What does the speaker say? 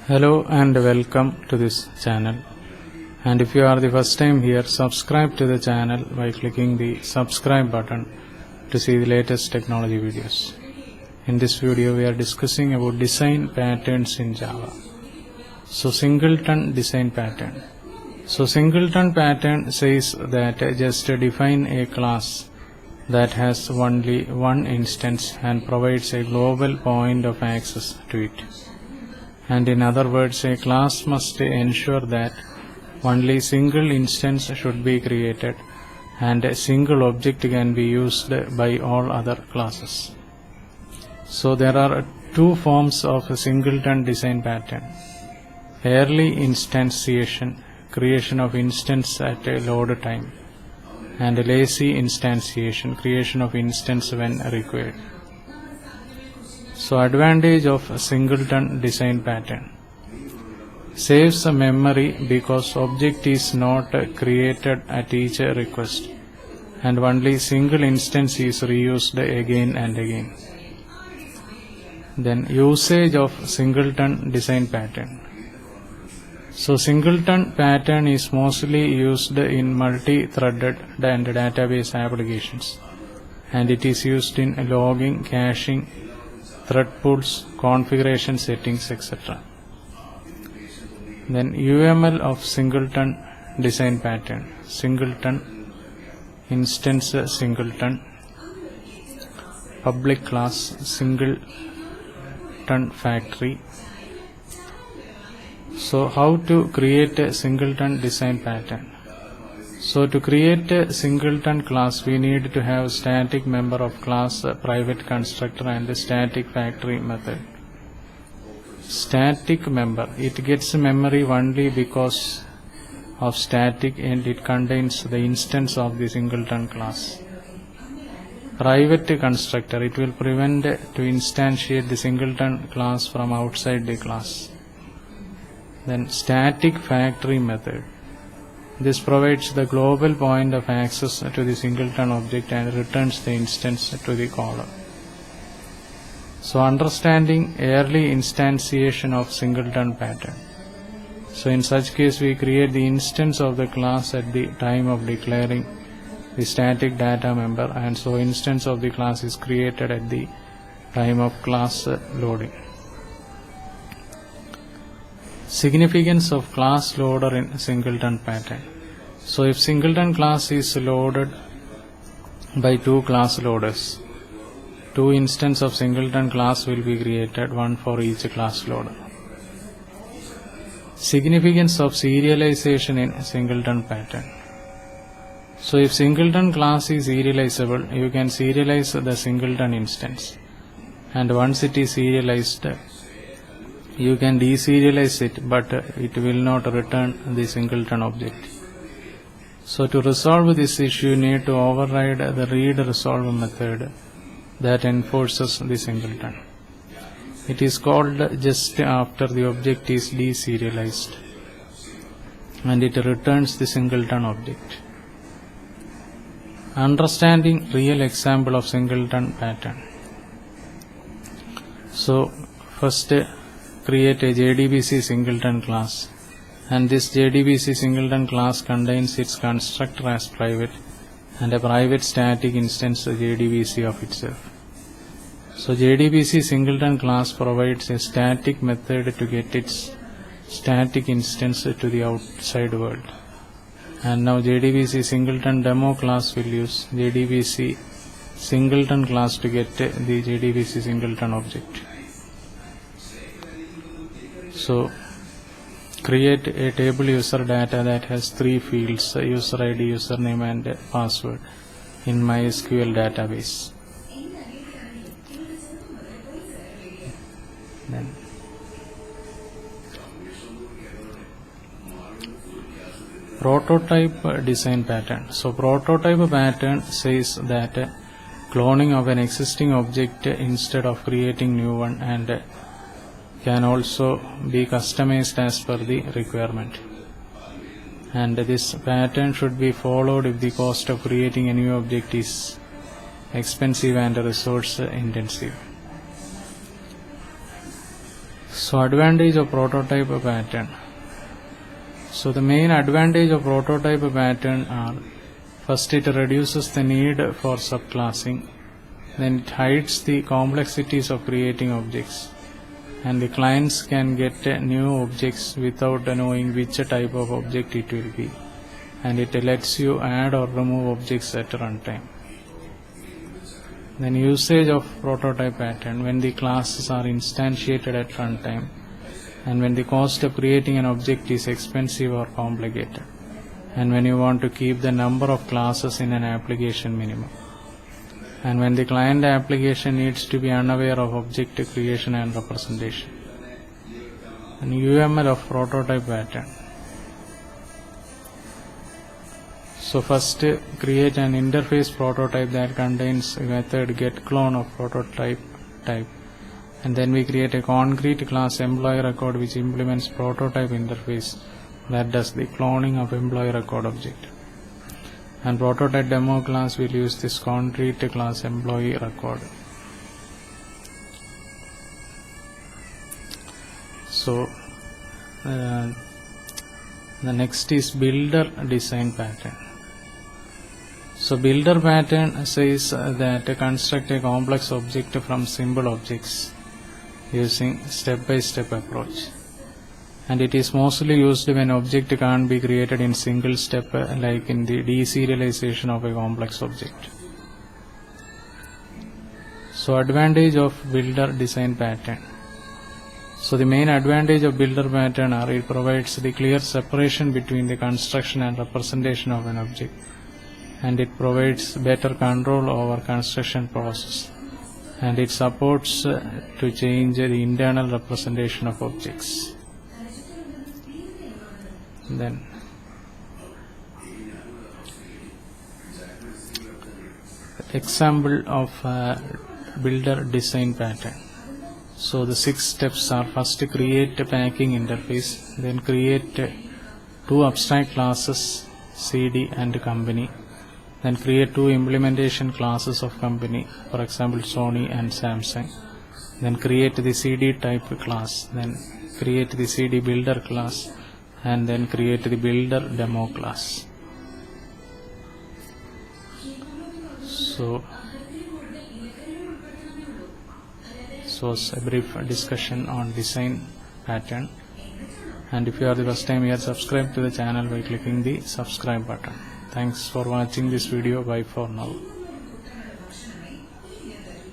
Hello and welcome to this channel, and if you are the first time here, subscribe to the channel by clicking the subscribe button to see the latest technology videos. In this video we are discussing about design patterns in Java. So singleton design pattern. So singleton pattern says that just define a class that has only one instance and provides a global point of access to it. And in other words, a class must ensure that only single instance should be created and a single object can be used by all other classes. So there are two forms of a singleton design pattern: early instantiation, creation of instance at a load time, and lazy instantiation, creation of instance when required. So advantage of a singleton design pattern: saves memory because object is not created at each request and only single instance is reused again and again. Then usage of singleton design pattern. So singleton pattern is mostly used in multi-threaded and database applications, and it is used in logging, caching, thread pools, configuration settings, etc. Then UML of singleton design pattern: singleton, instance singleton, public class singleton factory. So how to create a singleton design pattern? So to create a singleton class, we need to have static member of class, private constructor, and static factory method. Static member, it gets memory only because of static and it contains the instance of the singleton class. Private constructor, it will prevent to instantiate the singleton class from outside the class. Then static factory method. This provides the global point of access to the singleton object and returns the instance to the caller. So understanding early instantiation of singleton pattern. So in such case we create the instance of the class at the time of declaring the static data member, and so instance of the class is created at the time of class loading. Significance of class loader in singleton pattern. So if singleton class is loaded by two class loaders, two instances of singleton class will be created, one for each class loader. Significance of serialization in singleton pattern. So if singleton class is serializable, you can serialize the singleton instance, and once it is serialized, you can deserialize it, but it will not return the singleton object. So to resolve this issue, you need to override the read resolve method that enforces the singleton. It is called just after the object is deserialized, and it returns the singleton object. Understanding real example of singleton pattern. So first, create a JDBC singleton class, and this JDBC singleton class contains its constructor as private and a private static instance JDBC of itself. So JDBC singleton class provides a static method to get its static instance to the outside world. And now JDBC singleton demo class will use JDBC singleton class to get the JDBC singleton object. So create a table user data that has three fields: user ID, username, and password in MySQL database. Then prototype design pattern. So prototype pattern says that cloning of an existing object instead of creating new one, and can also be customized as per the requirement. And this pattern should be followed if the cost of creating a new object is expensive and resource intensive. So advantage of prototype pattern. So the main advantage of prototype pattern are: first, it reduces the need for subclassing, then it hides the complexities of creating objects, and the clients can get new objects without knowing which type of object it will be, and it lets you add or remove objects at runtime. Then usage of prototype pattern: when the classes are instantiated at runtime, and when the cost of creating an object is expensive or complicated, and when you want to keep the number of classes in an application minimum, and when the client application needs to be unaware of object creation and representation. And UML of prototype pattern. So first, create an interface prototype that contains method getClone of prototype type, and then we create a concrete class employee record which implements prototype interface that does the cloning of employee record object. And prototype demo class will use this concrete class employee record. So the next is builder design pattern. So builder pattern says that construct a complex object from simple objects using step-by-step approach, and it is mostly used when object can't be created in single step, like in the deserialization of a complex object. So advantage of builder design pattern. So the main advantage of builder pattern are: it provides the clear separation between the construction and representation of an object, and it provides better control over construction process, and it supports to change the internal representation of objects. Then example of builder design pattern. So the 6 steps are: first, create a packing interface, then create 2 abstract classes, CD and company, then create 2 implementation classes of company, for example Sony and Samsung, then create the CD type class, then create the CD builder class, and then create the builder demo class. So it's a brief discussion on design pattern, and if you are the first time here, subscribe to the channel by clicking the subscribe button. Thanks for watching this video. Bye for now.